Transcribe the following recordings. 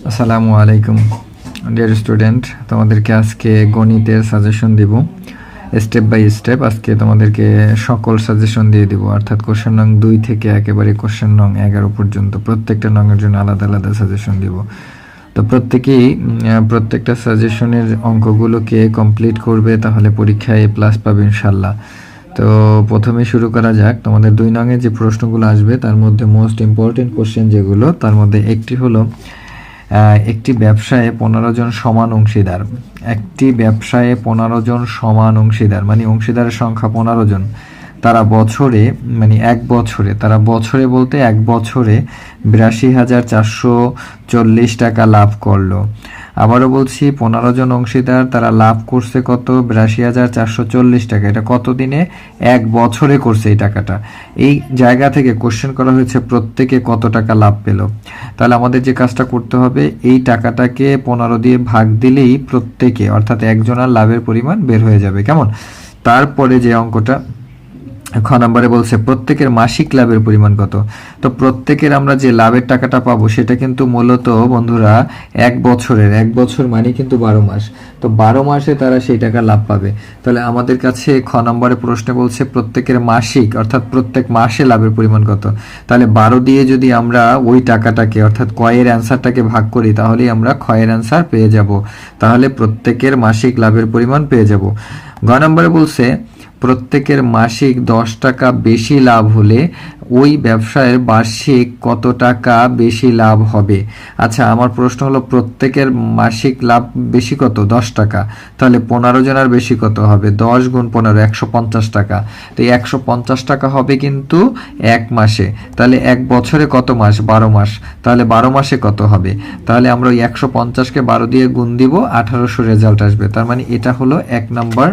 আসসালামু আলাইকুম dear student, তোমাদেরকে আজকে গণিতের সাজেশন দিব স্টেপ বাই স্টেপ। আজকে তোমাদেরকে সকল সাজেশন দিয়ে দিব, অর্থাৎ কোশ্চেন নং 2 থেকে একেবারে কোশ্চেন নং 11 পর্যন্ত প্রত্যেকটা নংয়ের জন্য আলাদা আলাদা সাজেশন দিব। তো প্রত্যেকটা সাজেশনের অঙ্কগুলোকে কমপ্লিট করবে, তাহলে পরীক্ষায় A+ পাবে ইনশাল্লাহ। তো প্রথমে শুরু করা যাক। তোমাদের 2 নংয়ে যে প্রশ্নগুলো আসবে তার মধ্যে মোস্ট ইম্পর্টেন্ট কোশ্চেন যেগুলো, তার মধ্যে একটি হলো একটি ব্যবসায়ে 15 জন সমান অংশীদার। একটি ব্যবসায়ে 15 জন সমান অংশীদার মানে অংশীদারের সংখ্যা 15 জন। তারা বছরে মানে তারা বছরে বলতে এক বছরে 82,440 টাকা লাভ করলো। আবারও বলছি, 15 জন অংশীদার, তারা লাভ করছে কত? 82,440 টাকা। এটা কত দিনে? এক বছরে করছে এই টাকাটা। এই জায়গা থেকে কোশ্চেন করা হয়েছে প্রত্যেকে কত টাকা লাভ পেল। তাহলে আমাদের যে কাজটা করতে হবে, এই টাকাটাকে 15 দিয়ে ভাগ দিলেই প্রত্যেকে অর্থাৎ একজনের লাভের পরিমাণ বের হয়ে যাবে। কেমন? তারপরে যে অঙ্কটা খ নম্বরে বলছে প্রত্যেকের মাসিক লাভের পরিমাণ কত। তো প্রত্যেকের আমরা যে লাভের টাকাটা পাবো সেটা কিন্তু মূলত বন্ধুরা এক বছর মানে কিন্তু 12 মাস। তো 12 মাসে তারা সেই টাকা লাভ পাবে। তাহলে আমাদের কাছে খ নম্বরে প্রশ্নে বলছে প্রত্যেকের মাসিক অর্থাৎ প্রত্যেক মাসে লাভের পরিমাণ কত। তাহলে 12 দিয়ে যদি আমরা ওই টাকাটাকে অর্থাৎ কয়ের অ্যান্সারটাকে ভাগ করি, তাহলেই আমরা ক্ষয়ের অ্যান্সার পেয়ে যাব। তাহলে প্রত্যেকের মাসিক লাভের পরিমাণ পেয়ে যাব। গ নম্বরে বলছে প্রত্যেকের মাসিক 10 টাকা বেশি লাভ হলে ওই ব্যবসায়ের বার্ষিক কত টাকা বেশি লাভ হবে। আচ্ছা, আমার প্রশ্ন হলো প্রত্যেকের মাসিক লাভ বেশি কত? 10 টাকা। তাহলে 15 জনের বেশি কত হবে? 10 গুণ 15 150 টাকা। তো এই 150 টাকা হবে কিন্তু এক মাসে। তাহলে এক বছরে কত মাস? 12 মাস। তাহলে 12 মাসে কত হবে? তাহলে আমরা ওই 150কে 12 দিয়ে গুণ দিব, 1800 রেজাল্ট আসবে। তার মানে এটা হলো 1 নম্বর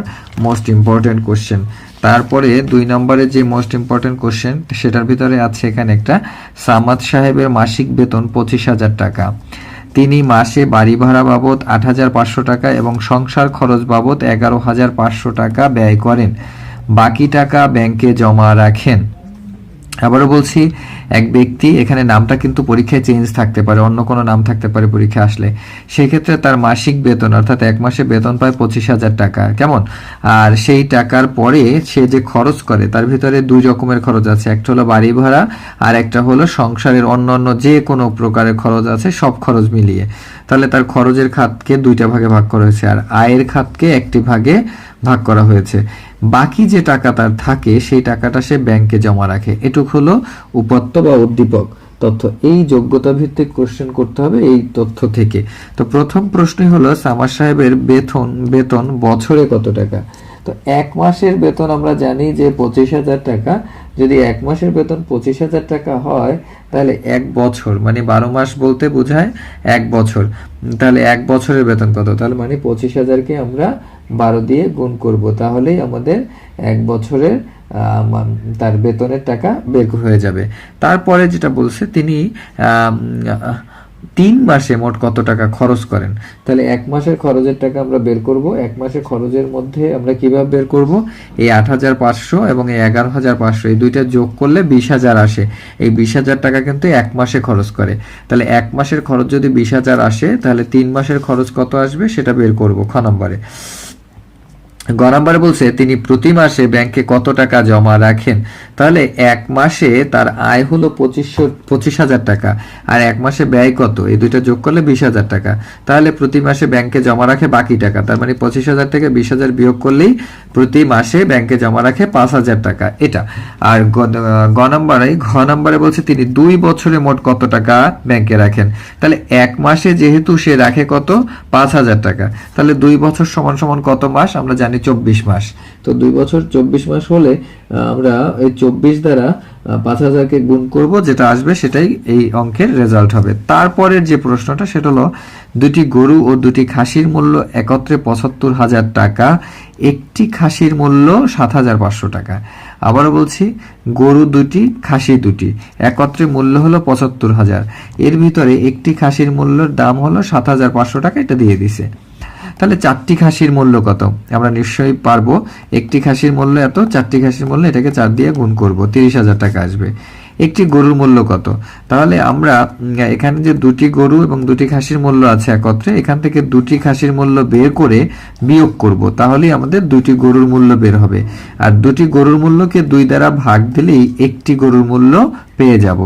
মোস্ট ইম্পর্টেন্ট কোশ্চেন। তারপরে 2 নম্বরে যে মোস্ট ইম্পর্টেন্ট কোশ্চেন সেটার ভিতরে আছে এখানে একটা, সামাদ সাহেবের মাসিক বেতন 25,000 টাকা। তিনি মাসে বাড়ি ভাড়া বাবদ 8,500 টাকা এবং সংসার খরচ বাবদ 11,500 টাকা ব্যয় করেন। বাকি টাকা ব্যাংকে জমা রাখেন। আবারও বলছি, এক ব্যক্তি, এখানে নামটা কিন্তু পরীক্ষায় চেঞ্জ থাকতে পারে, অন্য কোনো নাম থাকতে পারে পরীক্ষা আসলে। সেক্ষেত্রে তার মাসিক বেতন অর্থাৎ এক মাসে বেতন পায় 25,000 টাকা। কেমন? আর সেই টাকার পরে সে যে খরচ করে তার ভিতরে 2 রকমের খরচ আছে, একটা হলো বাড়ি ভাড়া আর একটা হলো সংসারের অন্যান্য যে কোনো প্রকারের খরচ আছে, সব খরচ মিলিয়ে। তাহলে তার খরচের খাতকে 2টা ভাগে ভাগ করা হয়েছে আর আয়ের খাতকে একটি ভাগে ভাগ করা হয়েছে। বাকি যে টাকা তার থাকে সেই টাকাটা সে ব্যাংকে জমা রাখে। এটুক হলো উপাত্ত বা উদ্দীপক তথ্য। এই যোগ্যতা ভিত্তিক কোশ্চেন করতে হবে এই তথ্য থেকে। তো প্রথম প্রশ্নই হলো সামাদ সাহেবের বেতন বছরে কত টাকা। তো এক মাসের বেতন আমরা জানি যে 25,000 টাকা। যদি এক মাসের বেতন 25,000 টাকা হয়, তাহলে এক বছর মানে 12 মাস বলতে বোঝায় এক বছর। তাহলে এক বছরের বেতন কত? তাহলে মানে 25,000কে আমরা 12 দিয়ে গুণ করব, তাহলেই আমাদের এক বছরের তার বেতনের টাকা বের হয়ে যাবে। তারপরে যেটা বলছে, তিনি 3 মাসে মোট কত টাকা খরচ করেন। তাহলে এক মাসের খরচের টাকা আমরা বের করব। এক মাসের খরচের মধ্যে আমরা কিভাবে বের করব? এই 8,500 এবং এই 11,500 এই দুইটা যোগ করলে 20,000 আসে। এই 20,000 টাকা কিন্তু এক মাসে খরচ করে। তাহলে এক মাসের খরচ যদি 20,000 আসে, তাহলে 3 মাসের খরচ কত আসবে সেটা বের করব খ নম্বরে। গ নম্বরে বলছে তিনি প্রতি মাসে ব্যাংকে কত টাকা জমা রাখেন। তাহলে এক মাসে তার আয় হলো 25,000 টাকা আর এক মাসে ব্যয় কত? এই দুইটা যোগ করলে 20,000 টাকা। তাহলে প্রতি মাসে ব্যাংকে জমা রাখে বাকি টাকা। তার মানে 25,000 থেকে 20,000 বিয়োগ করলেই প্রতি মাসে ব্যাংকে জমা রাখে 5,000 টাকা। এটা। আর ঘ নম্বরে বলছে তিনি 2 বছরে মোট কত টাকা ব্যাংকে রাখেন। তাহলে এক মাসে যেহেতু সে রাখে কত? 5,000 টাকা। তাহলে 2 বছর সমান সমান কত মাস? আমরা জানি 24 মাস। তো 2 বছর 24 মাস হলে আমরা এই 24 দ্বারা 5,000কে গুণ করব, যেটা আসবে সেটাই এই অঙ্কের রেজাল্ট হবে। তারপরের যে প্রশ্নটা সেটা হলো, 2টি গরু ও 2টি খাসির মূল্য একত্রে 75,000 টাকা, একটি খাসির মূল্য 7,500 টাকা। আবারও বলছি, গরু 2টি খাসি 2টি, একত্রে মূল্য হলো 75,000। এর ভিতরে একটি খাসির মূল্যের দাম হলো 7,500 টাকা, এটা দিয়ে দিছে। তাহলে 4টি খাসির মূল্য কত? আমরা নিশ্চয়ই পারবো। একটি খাসির মূল্য এত, 4টি খাসির মূল্য, এটাকে 4 দিয়ে গুণ করব, 30,000 টাকা আসবে। একটি গরুর মূল্য কত? তাহলে আমরা এখানে যে দুটি গরু এবং দুটি খাসির মূল্য আছে একত্রে, এখান থেকে দুটি খাসির মূল্য বের করে বিয়োগ করব, তাহলেই আমাদের দুটি গরুর মূল্য বের হবে। আর দুটি গরুর মূল্যকে 2 দ্বারা ভাগ দিলেই একটি গরুর মূল্য পেয়ে যাব।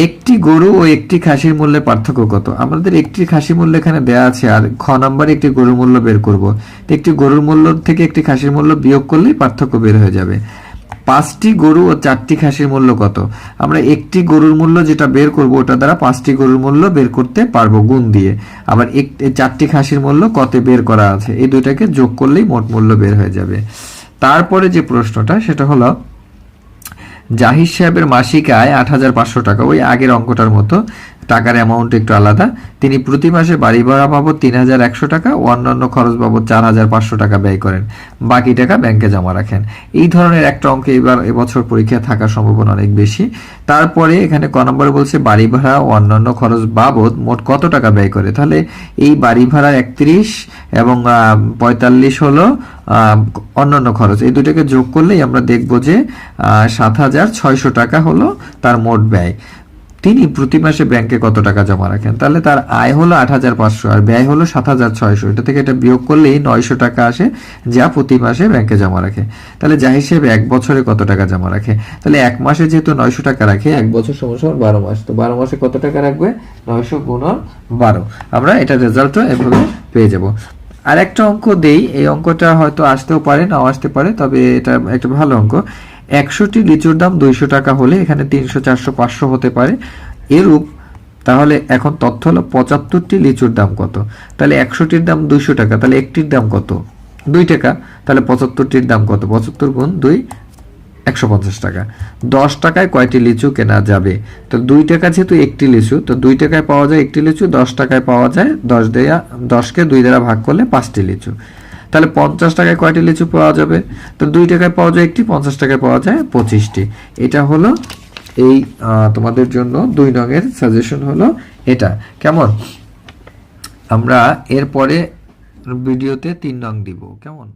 একটি গরু ও একটি খাসির মূল্যের পার্থক্য কত? আমাদের একটি খাসি মূল্য এখানে দেয়া আছে, আর খ নাম্বারে একটি গরুর মূল্য বের করব। একটি গরুর মূল্য থেকে একটি খাসির মূল্য বিয়োগ করলেই পার্থক্য বের হয়ে যাবে। 5টি গরু ও 4টি খাসির মূল্য কত? আমরা একটি গরুর মূল্য যেটা বের করব ওটা দ্বারা 5টি গরুর মূল্য বের করতে পারবো গুণ দিয়ে। আবার 4টি খাসির মূল্য কত বের করা আছে, এই দুইটাকে যোগ করলেই মোট মূল্য বের হয়ে যাবে। তারপরে যে প্রশ্নটা সেটা হলো, জাহির সাহেবের মাসিক আয় 8,500 টাকা, ওই আগের অঙ্কটার মতো, টাকার অ্যামাউন্ট একটু আলাদা। তিনি প্রতি মাসে বাড়ি ভাড়া বাবদ 3,100 টাকা ও অন্যান্য খরচ বাবদ 4,500 টাকা ব্যয় করেন, বাকি টাকা ব্যাংকে জমা রাখেন। এই ধরনের একটা অঙ্ক এবছর পরীক্ষায় থাকার সম্ভাবনা অনেক বেশি। তারপরে এখানে ক নম্বরে বলছে বাড়ি ভাড়া ও অন্যান্য খরচ বাবদ মোট কত টাকা ব্যয় করে। তাহলে এই বাড়ি ভাড়া 31 এবং 45 হলো অন্যান্য খরচ, এই দুটাকে যোগ করলেই আমরা দেখব যে 7,600 টাকা হলো তার মোট ব্যয়। তিনি প্রতি মাসে ব্যাংকে কত টাকা জমা রাখেন? তাহলে তার আয় হলো 8,500 আর ব্যয় হলো 7,600, এটা থেকে এটা বিয়োগ করলেই 900 টাকা আসে যা প্রতি মাসে ব্যাংকে জমা রাখে। তাহলে জাহির সাহেব 1 বছরে কত টাকা জমা রাখে? তাহলে 1 মাসে যেহেতু 900 টাকা রাখে, 1 বছর সমান 12 মাস, তো 12 মাসে কত টাকা রাখবে? 900 গুণন 12। আমরা এটা রেজাল্টও এভাবে পেয়ে যাব। আর একটা অঙ্ক দেই, এই অঙ্কটা হয়তো আসতেও পারে নাও আসতে পারে, তবে এটা একটা ভালো অঙ্ক। 100টি লিচুর দাম 200 টাকা হলে এখানে 300, 400, 500 হতে পারে এরূপ। তাহলে এখন তথ্য হলো 75টি লিচুর দাম কত? তাহলে 100টির দাম 200 টাকা, তাহলে একটির দাম কত? 2 টাকা। তাহলে 75টির দাম কত? 75 গুণ 2, 150 টাকা। 10 টাকায় কয়টি লিচু কেনা যাবে? তো 2 টাকা যেহেতু একটি লিচু, তো 2 টাকায় পাওয়া যায় একটি লিচু, 10 টাকায় পাওয়া যায় 10কে 2 দ্বারা ভাগ করলে 5টি লিচু। তাহলে 50 টাকায় কয়টি লিচু পাওয়া যাবে? তো 2 টাকায় পাওয়া যায় একটি, 50 টাকায় পাওয়া যায় 25টি। এটা হলো এই তোমাদের জন্য 2 নংয়ের সাজেশন হলো এটা। কেমন? আমরা এরপরে ভিডিওতে 3 নং দিব। কেমন?